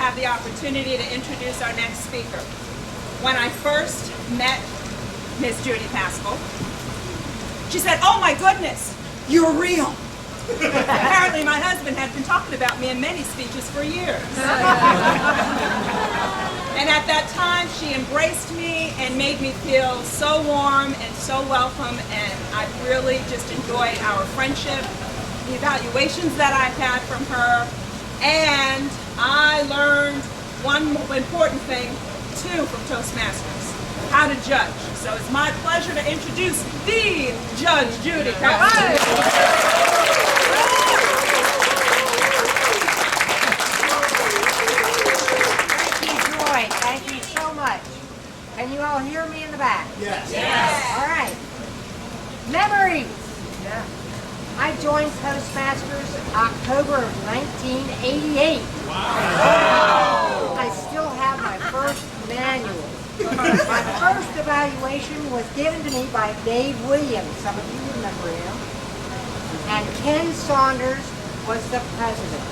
have the opportunity to introduce our next speaker. When I first met Miss Judy Pascal, she said, "Oh my goodness, you're real." Apparently my husband had been talking about me in many speeches for years. And at that time, she embraced me and made me feel so warm and so welcome, and I've really just enjoyed our friendship, the evaluations that I've had from her, and I learned one important thing, too, from Toastmasters, how to judge. So it's my pleasure to introduce the Judge Judy Pascal. Thank you so much. Can you all hear me in the back? Yes. Yes. All right. Memories. Yeah. I joined Toastmasters October of 1988. Wow. I still have my first manual. My first evaluation was given to me by Dave Williams. Some of you remember him. And Ken Saunders was the president.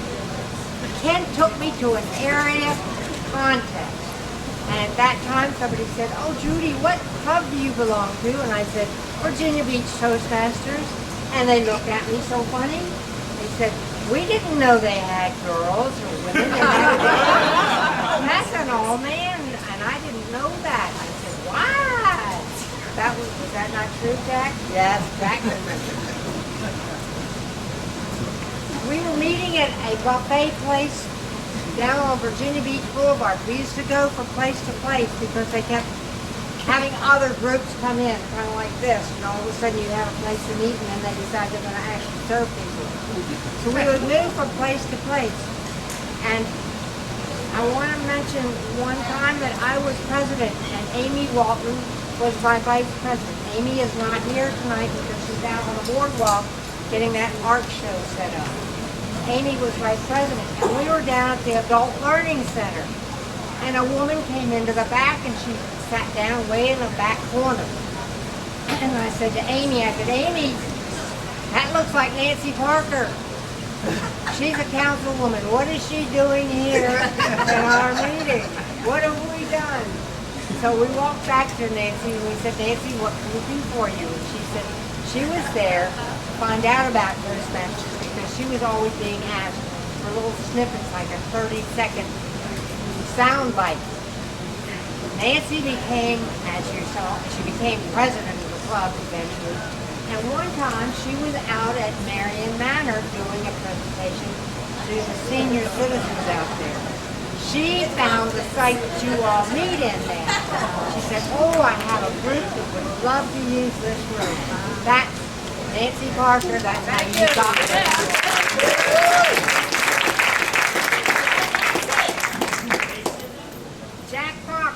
Ken took me to an area contest. And at that time somebody said, "Oh Judy, what club do you belong to?" And I said, "Virginia Beach Toastmasters." And they looked at me so funny. They said, "We didn't know they had girls or women." That's an all man, and I didn't know that. I said, "What?" Was that not true, Jack? Yes, Jack remembered. We were meeting at a buffet place down on Virginia Beach Boulevard. We used to go from place to place because they kept having other groups come in, kind of like this, and all of a sudden you have a place to meet, and then they decide they're going to actually serve people. So we would move from place to place. And I want to mention one time that I was president, and Amy Walton was my vice president. Amy is not here tonight because she's out on the boardwalk getting that art show set up. Amy was vice president, and we were down at the Adult Learning Center. And a woman came into the back, and she sat down way in the back corner. And I said to Amy, "Amy, that looks like Nancy Parker. She's a councilwoman. What is she doing here in our meeting? What have we done?" So we walked back to Nancy, and we said, "Nancy, what can we do for you?" And she said she was there to find out about Toastmasters because she was always being asked for little snippets, like a 30-second sound bite. Nancy became, as you saw, she became president of the club eventually. And one time she was out at Marion Manor doing a presentation to the senior citizens out there. She found the site that you all meet in there. She said, "Oh, I have a group that would love to use this room." That's Nancy Parker. That's how you got it. Jack Fox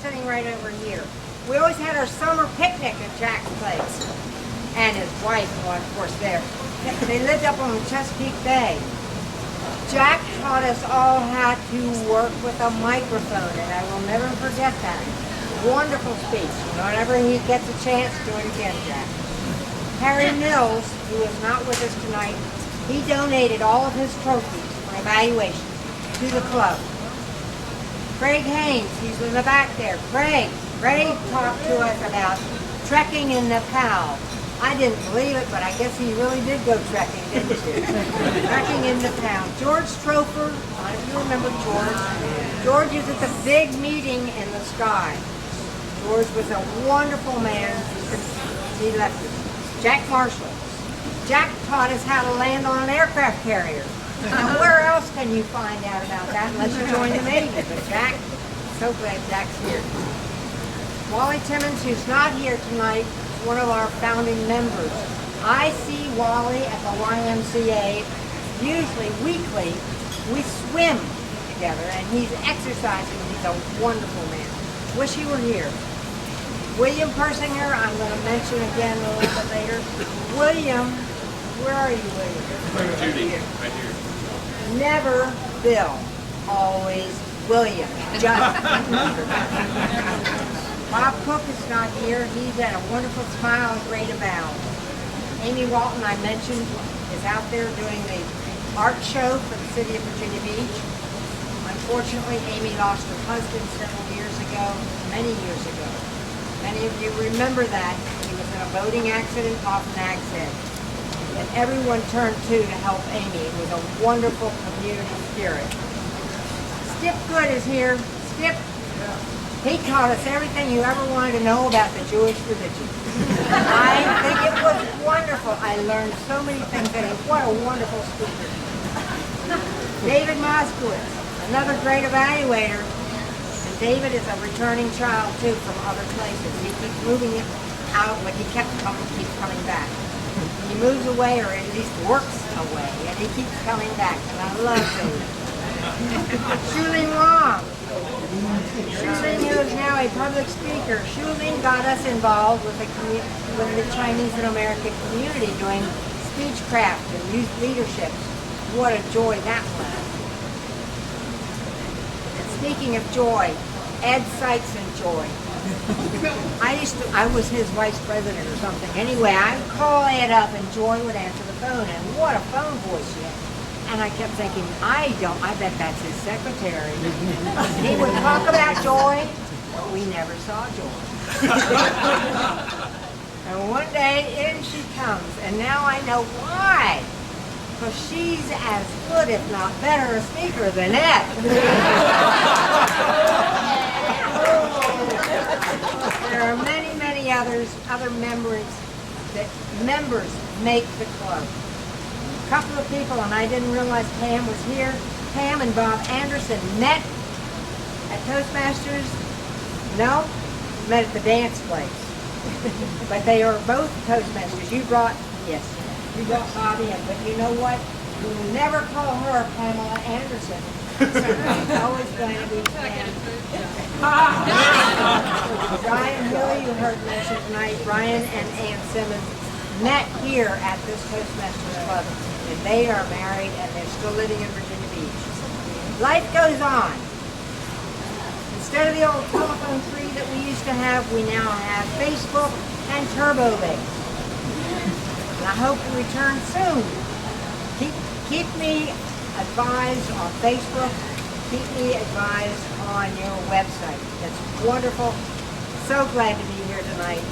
sitting right over here. We always had our summer picnic at Jack's place. And his wife was, of course, there. They lived up on Chesapeake Bay. Jack taught us all how to work with a microphone, and I will never forget that. Wonderful speech. Whenever he gets a chance, do it again, Jack. Harry Mills, who is not with us tonight, he donated all of his trophies for evaluation to the club. Craig Haynes, he's in the back there. Craig talked to us about trekking in Nepal. I didn't believe it, but I guess he really did go trekking, didn't he? Trekking in Nepal. George Strofer, a lot of you remember George. George is at the big meeting in the sky. George was a wonderful man. He left us. Jack Marshall. Jack taught us how to land on an aircraft carrier. Now, where else can you find out about that unless you join the Navy? But Jack, so glad Jack's here. Wally Timmons, who's not here tonight, is one of our founding members. I see Wally at the YMCA, usually weekly. We swim together, and he's exercising. He's a wonderful man. Wish he were here. William Persinger, I'm going to mention again a little bit later. William, where are you, William? Judy, right here. Never Bill, always William. Bob Cook is not here. He's had a wonderful smile and great abound. Amy Walton, I mentioned, is out there doing the art show for the city of Virginia Beach. My Unfortunately, Amy lost her husband several years ago, many years ago. Many of you remember that. He was in a boating accident off Nag's Head. And everyone turned to help Amy. It was a wonderful community spirit. Skip Good is here. Skip, he taught us everything you ever wanted to know about the Jewish religion. I think it was wonderful. I learned so many things that what a wonderful speaker. David Moskowitz, another great evaluator. And David is a returning child too from other places. He keeps moving out, but he keeps coming back. He moves away, or at least works away, and he keeps coming back. And I love David. Shulin Wong. Shulin, who is now a public speaker. Shulin got us involved with the Chinese and American community doing speechcraft and youth leadership. What a joy that was. And speaking of joy, Ed Sykes and joy. I was his vice president or something. Anyway, I would call Ed up and Joy would answer the phone, and what a phone voice she had. And I kept thinking, I bet that's his secretary. He would talk about Joy, but we never saw Joy. And one day, in she comes, and now I know why. Because she's as good, if not better, a speaker than Ed. There are many, many other members make the club. A couple of people, and I didn't realize Pam was here. Pam and Bob Anderson met at Toastmasters. No, met at the dance place. But they are both Toastmasters. You brought Bobby in, but you know what? You will never call her Pamela Anderson. It's always going to be Pam. Brian Hill, you heard mentioned tonight. Brian and Ann Simmons met here at this Toastmasters Club, and they are married and they're still living in Virginia Beach. Life goes on. Instead of the old telephone tree that we used to have, we now have Facebook and TurboBase. And I hope you return soon. Keep me advised on Facebook. Keep me advised on your website. It's wonderful. So glad to be here tonight.